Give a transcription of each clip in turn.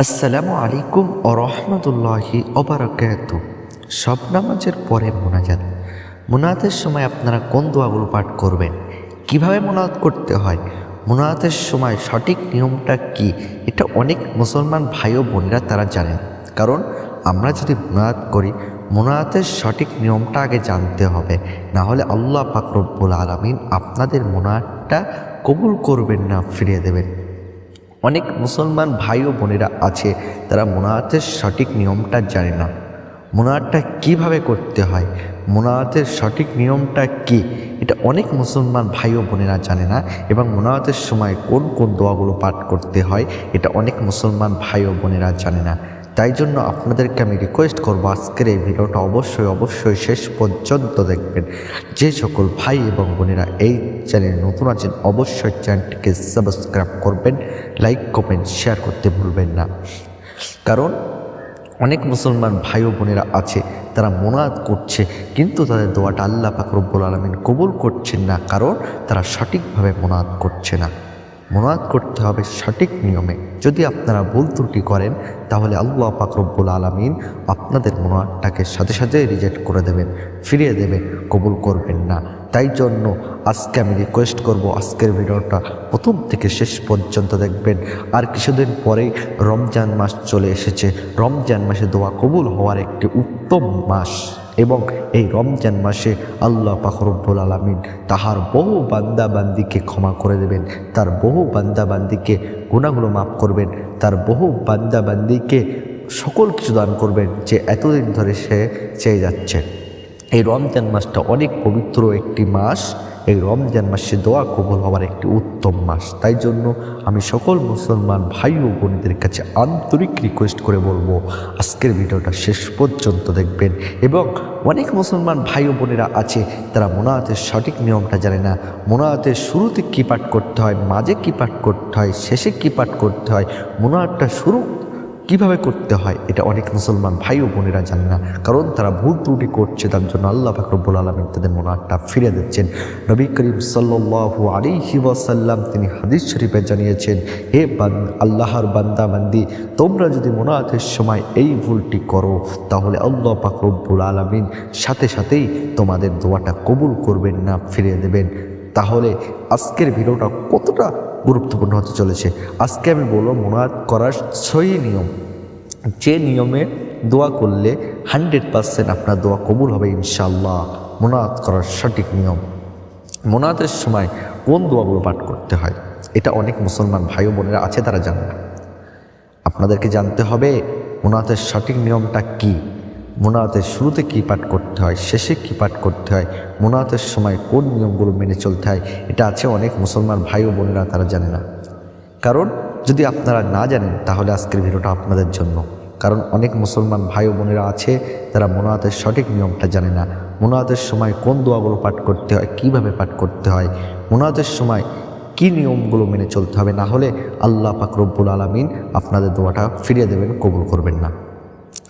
আসসালামু আলাইকুম ও রহমতুল্লাহি ওবারাকাতু। সব নামাজের পরে মোনাজাত। মোনাজাতের সময় আপনারা কোন দোয়াগুলো পাঠ করবেন, কিভাবে মোনাজাত করতে হয়, মোনাজাতের সময় সঠিক নিয়মটা কি, এটা অনেক মুসলমান ভাই ও বোনেরা তারা জানেন। কারণ আমরা যদি মোনাজাত করি, মোনাজাতের সঠিক নিয়মটা আগে জানতে হবে, না হলে আল্লাহ পাক রব্বুল আলামিন আপনাদের মোনাজাতটা কবুল করবেন না, ফিরিয়ে দেবেন। অনেক মুসলমান ভাই ও বোনেরা আছে তারা মোনাজাতের সঠিক নিয়মটা জানে না। মোনাজাতটা কিভাবে করতে হয়, মোনাজাতের সঠিক নিয়মটা কি, এটা অনেক মুসলমান ভাই ও বোনেরা জানে না। এবং মোনাজাতের সময় কোন কোন দোয়াগুলো পাঠ করতে হয় এটা অনেক মুসলমান ভাই ও বোনেরা জানে না। তাই জন্য আপনাদেরকে আমি রিকোয়েস্ট করবো, আজকের এই ভিডিওটা অবশ্যই শেষ পর্যন্ত দেখবেন। যে সকল ভাই এবং বোনেরা এই চ্যানেলে নতুন আছেন অবশ্যই চ্যানেলটিকে সাবস্ক্রাইব করবেন, লাইক কমেন্ট শেয়ার করতে ভুলবেন না। কারণ অনেক মুসলমান ভাই ও বোনেরা আছে তারা মোনাজাত করছে, কিন্তু তাদের দোয়াটা আল্লাহ পাক রব্বুল আলামিন কবুল করছেন না, কারণ তারা সঠিকভাবে মোনাজাত করছে না। মোনাজাত করতে হবে সঠিক নিয়মে। যদি আপনারা ভুল ত্রুটি করেন তাহলে আল্লাহ পাক রব্বুল আলামিন আপনাদের মোনাজাতটাকে সাথে সাথে রিজেক্ট করে দেবেন, ফিরিয়ে দেবেন, কবুল করবেন না। তাই জন্য আজকে আমি রিকোয়েস্ট করব, আজকের ভিডিওটা প্রথম থেকে শেষ পর্যন্ত দেখবেন। আর কিছুদিন পরেই রমজান মাস চলে এসেছে। রমজান মাসে দোয়া কবুল হওয়ার একটি উত্তম মাস, এবং এই রমজান মাসে আল্লাহ পাক রব্বুল আলামিন তাহার বহু বান্দা বান্দিকে ক্ষমা করে দেবেন, তার বহু বান্দা বান্দিকে গুনাহগুলো মাফ করবেন, তার বহু বান্দা বান্দিকে সকল কিছু দান করবেন যে এতদিন ধরে সে চেয়ে যাচ্ছে। এই রমজান মাসটা অনেক পবিত্র একটি মাস। এই রমজান মাসে দোয়া কবুল হওয়ার একটি উত্তম মাস। তাই জন্য আমি সকল মুসলমান ভাই ও বোনদের কাছে আন্তরিক রিকোয়েস্ট করে বলবো, আজকের ভিডিওটা শেষ পর্যন্ত দেখবেন। এবং অনেক মুসলমান ভাই ও বোনেরা আছে তারা মোনাজাতের সঠিক নিয়মটা জানে না। মোনাজাতের শুরুতে কী পাঠ করতে হয়, মাঝে কী পাঠ করতে হয়, শেষে কী পাঠ করতে হয়, মোনাজাতটা শুরু কিভাবে করতে হয় এটা অনেক মুসলমান ভাই ও বোনেরা জানে না। কারণ তারা ভুল ত্রুটি করছে, তার জন্য আল্লাহ পাক রব্বুল আলামিন তাদের মোনাজাতটা ফিরিয়ে দিচ্ছেন। নবী করিম সাল্লাল্লাহু আলাইহি ওয়াসাল্লাম তিনি হাদিস শরীফে জানিয়েছেন, হে আল্লাহর বান্দা বান্দি, তোমরা যদি মোনাজাতের সময় এই ভুলটি করো তাহলে আল্লাহ পাক রব্বুল আলামিন সাথে সাথেই তোমাদের দোয়াটা কবুল করবেন না, ফিরিয়ে দেবেন। তাহলে আজকের ভিডিওটা কতটা গুরুত্বপূর্ণ হতে চলেছে, আজকে আমি বলবো মোনাজাত করার সহি নিয়ম, যে নিয়মে দোয়া করলে 100% আপনার দোয়া কবুল হবে ইনশাআল্লাহ। মোনাজাত করার সঠিক নিয়ম, মোনাজাতের সময় কোন দোয়াগুলো পাঠ করতে হয় এটা অনেক মুসলমান ভাই ও বোনেরা আছে তারা জানে না। আপনাদেরকে জানতে হবে মোনাজাতের সঠিক নিয়মটা কি, মোনাজাতের শুরুতে কী পাঠ করতে হয়, শেষে কী পাঠ করতে হয়, মোনাজাতের সময় কোন নিয়মগুলো মেনে চলতে হয়, এটা আছে অনেক মুসলমান ভাই ও বোনেরা তারা জানে না। কারণ যদি আপনারা না জানেন তাহলে আজকের ভিডিওটা আপনাদের জন্য। কারণ অনেক মুসলমান ভাই ও বোনেরা আছে তারা মোনাজাতের সঠিক নিয়মটা জানে না। মোনাজাতের সময় কোন দোয়াগুলো পাঠ করতে হয়, কিভাবে পাঠ করতে হয়, মোনাজাতের সময় কী নিয়মগুলো মেনে চলতে হবে, না হলে আল্লাহ পাক রব্বুল আলামিন আপনাদের দোয়াটা ফিরিয়ে দেবেন, কবুল করবেন না।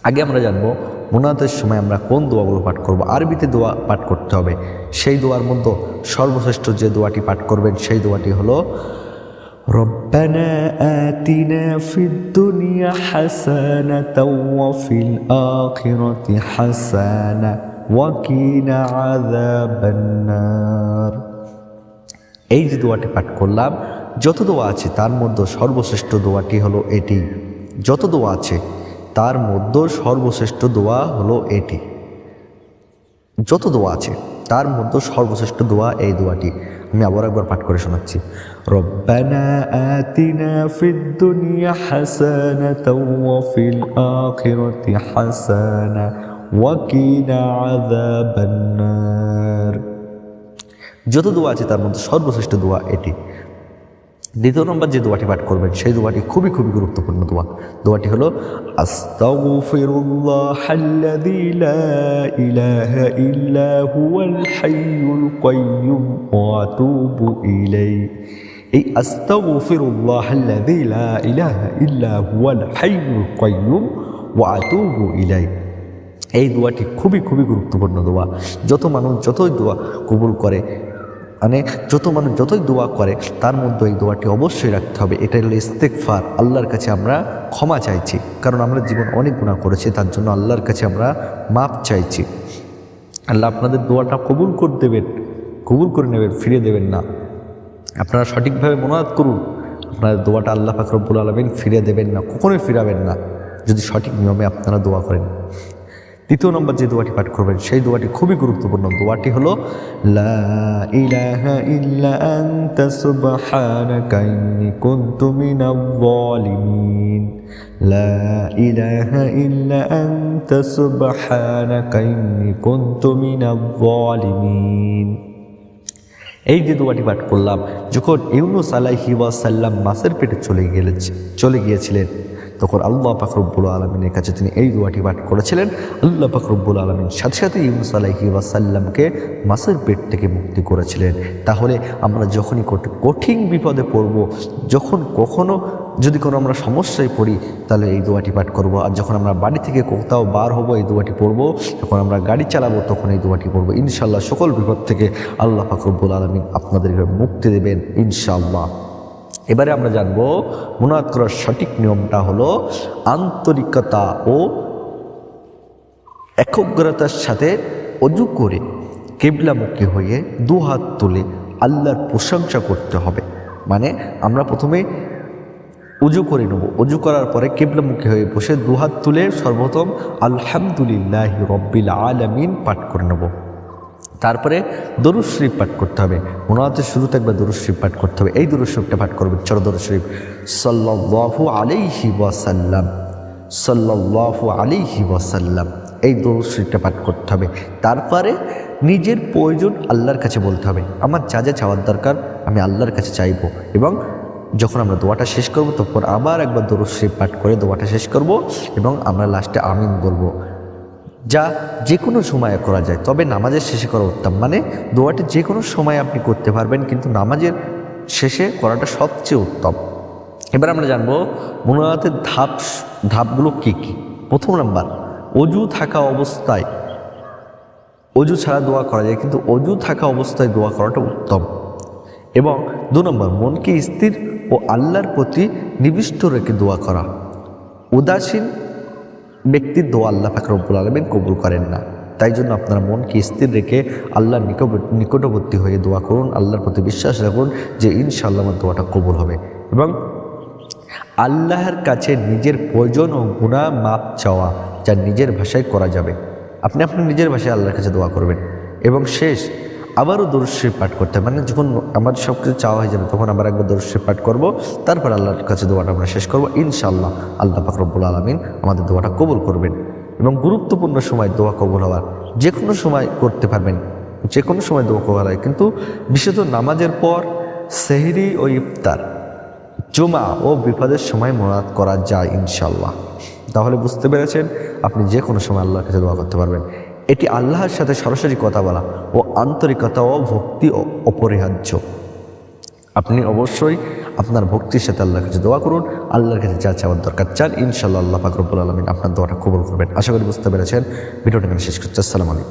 আগে আমরা জানবো মোনাজাতের সময় আমরা কোন দোয়াগুলো পাঠ করব। আরবিতে দোয়া পাঠ করতে হবে। সেই দোয়ার মধ্যে সর্বশ্রেষ্ঠ যে দোয়াটি পাঠ করবেন সেই দোয়াটি হলো রব্বানা আতিনা ফিদ দুনিয়া হাসানাতাও ওয়া ফিল আখিরাতি হাসানা ওয়া কিনা আযাবান নার। এই যে দোয়াটি পাঠ করলাম, যত দোয়া আছে তার মধ্যে সর্বশ্রেষ্ঠ দোয়াটি হলো এটি। যত দোয়া আছে তার মধ্যে সর্বশ্রেষ্ঠ দোয়া হলো এটি। যত দোয়া আছে তার মধ্যে সর্বশ্রেষ্ঠ দোয়া এই দোয়াটি। আমি আবার একবার পাঠ করে শোনাচ্ছি, রব্বানা আতিনা ফিদ দুনিয়া হাসানাতাও ওয়া ফিল আখিরাতি হাসানা ওয়া কিনা আযাবান নার। যত দোয়া আছে তার মধ্যে সর্বশ্রেষ্ঠ দোয়া এটি। দ্বিতীয় নম্বর যে দোয়াটি পাঠ করবেন সেই দোয়াটি খুবই গুরুত্বপূর্ণ দোয়া। দোয়াটি হলো আস্তাগফিরুল্লাহাল্লাযী লা ইলাহা ইল্লা হুয়াল হাইয়ুল কাইয়্যুম ওয়া আতুবু ইলাইহি। এই আস্তাগফিরুল্লাহাল্লাযী লা ইলাহা ইল্লা হুয়াল হাইয়ুল কাইয়্যুম ওয়া আতুবু ইলাইহি, এই দোয়াটি খুবই গুরুত্বপূর্ণ দোয়া। যত মানুষ যতই দোয়া কবুল করে মানে যত মানুষ যতই দোয়া করে তার মধ্যে এই দোয়াটি অবশ্যই রাখতে হবে। এটা হলো ইস্তেগফার, আল্লাহর কাছে আমরা ক্ষমা চাইছি, কারণ আমরা জীবন অনেক গুনাহ করেছি, তার জন্য আল্লাহর কাছে আমরা মাপ চাইছি। আল্লাহ আপনাদের দোয়াটা কবুল করে নেবেন, ফিরে দেবেন না। আপনারা সঠিকভাবে মুনাজাত করুন, আপনার দোয়াটা আল্লাহ পাক রব্বুল আলামিন ফিরে দেবেন না, কখনোই ফিরাবেন না যদি সঠিক নিয়মে আপনারা দোয়া করেন। দ্বিতীয় নম্বর যে দোয়াটি পাঠ করবেন সেই দোয়াটি খুবই গুরুত্বপূর্ণ। দোয়াটি হলো লা ইলাহা ইল্লা আনতা সুবহানাকা ইন্নী কুনতু মিনাজ জালিমিন। লা ইলাহা ইল্লা আনতা সুবহানাকা ইন্নী কুনতু মিনাজ জালিমিন। এই যে দোয়াটি পাঠ করলাম, যখন ইউনূস আলাইহি ওয়াসাল্লাম মাছের পেটে চলে গিয়েছিলেন, তখন আল্লাহ পাক রব্বুল আলামিনের কাছে তিনি এই দোয়াটি পাঠ করেছিলেন। আল্লাহ পাক রব্বুল আলামিন সাথে সাথে ইউনূস আলাইহি ওয়াসাল্লামকে মাছের পেট থেকে মুক্তি করেছিলেন। তাহলে আমরা যখনই কঠিন বিপদে পড়ব, যখন কখনো যদি কোনো আমরা সমস্যায় পড়ি, তাহলে এই দোয়াটি পাঠ করব। আর যখন আমরা বাড়ি থেকে কোথাও বার হব এই দোয়াটি পড়ব, যখন আমরা গাড়ি চালাবো তখন এই দোয়াটি পড়ব। ইনশাআল্লাহ সকল বিপদ থেকে আল্লাহ পাক রব্বুল আলামিন আপনাদেরকে মুক্তি দেবেন ইনশাআল্লাহ। এবারে আমরা জানবো মুনাজাত করার সঠিক নিয়মটা হলো আন্তরিকতা ও একগ্রতার সাথে অজু করে কিবলামুখী হয়ে দু হাত তুলে আল্লাহর প্রশংসা করতে হবে। মানে আমরা প্রথমে উজু করে নেব, উজু করার পরে কিবলামুখী হয়ে বসে দু হাত তুলে সর্বপ্রথম আলহামদুলিল্লাহি রব্বিল আলামিন পাঠ করে নেব। তারপরে দরুদ শরীফ পাঠ করতে হবে। মুনাজাতের শুরুতে একবার দরুদ শরীফ পাঠ করতে হবে। এই দরুদ শরীফটা পাঠ করবেন, চলো দরুদ শরীফ সাল্লাল্লাহু আলাইহি ওয়াসাল্লাম, সাল্লাল্লাহু আলাইহি ওয়াসাল্লাম, এই দরুদ শরীফটা পাঠ করতে হবে। তারপরে নিজের প্রয়োজন আল্লাহর কাছে বলতে হবে, আমার যা যা চাওয়ার দরকার আমি আল্লাহর কাছে চাইবো। এবং যখন আমরা দোয়াটা শেষ করব তখন আবার একবার দরুদ শরীফ পাঠ করে দোয়াটা শেষ করব এবং আমরা লাস্টে আমিন বলবো, যা যে কোনো সময়ে করা যায়, তবে নামাজের শেষে করা উত্তম। মানে দোয়াটি যে কোনো সময় আপনি করতে পারবেন, কিন্তু নামাজের শেষে করাটা সবচেয়ে উত্তম। এবার আমরা জানবো মুনাজাতের ধাপগুলো কী কী। প্রথম নাম্বার, অজু থাকা অবস্থায়, অজু ছাড়া দোয়া করা যায় কিন্তু অজু থাকা অবস্থায় দোয়া করাটা উত্তম। এবং 2 নম্বর, মনকে স্থির ও আল্লাহর প্রতি নিবিষ্ট রেখে দোয়া করা। উদাসীন ব্যক্তির দোয়া আল্লাহ পাক রব্বুল আলামিন কবুল করেন না। তাই জন্য আপনারা মনকে স্থির রেখে আল্লাহর নিকটবর্তী হয়ে দোয়া করুন, আল্লাহর প্রতি বিশ্বাস রাখুন যে ইনশাআল্লাহ আমার দোয়াটা কবুল হবে। এবং আল্লাহর কাছে নিজের প্রয়োজন ও গুনাহ মাপ চাওয়া, যা নিজের ভাষায় করা যাবে। আপনি আপনার নিজের ভাষায় আল্লাহর কাছে দোয়া করবেন। এবং শেষ আবারও দরুদ শরীফ পাঠ করতে হবে। মানে যখন আমার সব কিছু চাওয়া হয়ে যাবে তখন আবার একবার দরুদ শরীফ পাঠ করবো, তারপর আল্লাহর কাছে দোয়াটা আমরা শেষ করবো। ইনশাআল্লাহ আল্লাহ পাক রব্বুল আলামিন আমাদের দোয়াটা কবুল করবেন। এবং গুরুত্বপূর্ণ সময় দোয়া কবুল হওয়ার, যে কোনো সময় করতে পারবেন, যে কোনো সময় দোয়া কবুল হয়, কিন্তু বিশেষত নামাজের পর, সেহরি ও ইফতার, জুমা ও বিপদের সময় মুনাজাত করা যায় ইনশাআল্লাহ। তাহলে বুঝতে পেরেছেন আপনি যে কোনো সময় আল্লাহর কাছে দোয়া করতে পারবেন। এটি আল্লাহর সাথে সরাসরি কথা বলা ও আন্তরিকতা ও ভক্তি অপরিহার্য। আপনি অবশ্যই আপনার ভক্তির সাথে আল্লাহর কাছে দোয়া করুন, আল্লাহর কাছে যা চাওয়ার দরকার চান, ইনশাআল্লাহ আল্লাহ পাক রব্বুল আলামিন আপনার দোয়াটা কবুল করবেন। আশা করি বুঝতে পেরেছেন। ভিডিওটা এখানে শেষ করছি। আসসালামু আলাইকুম।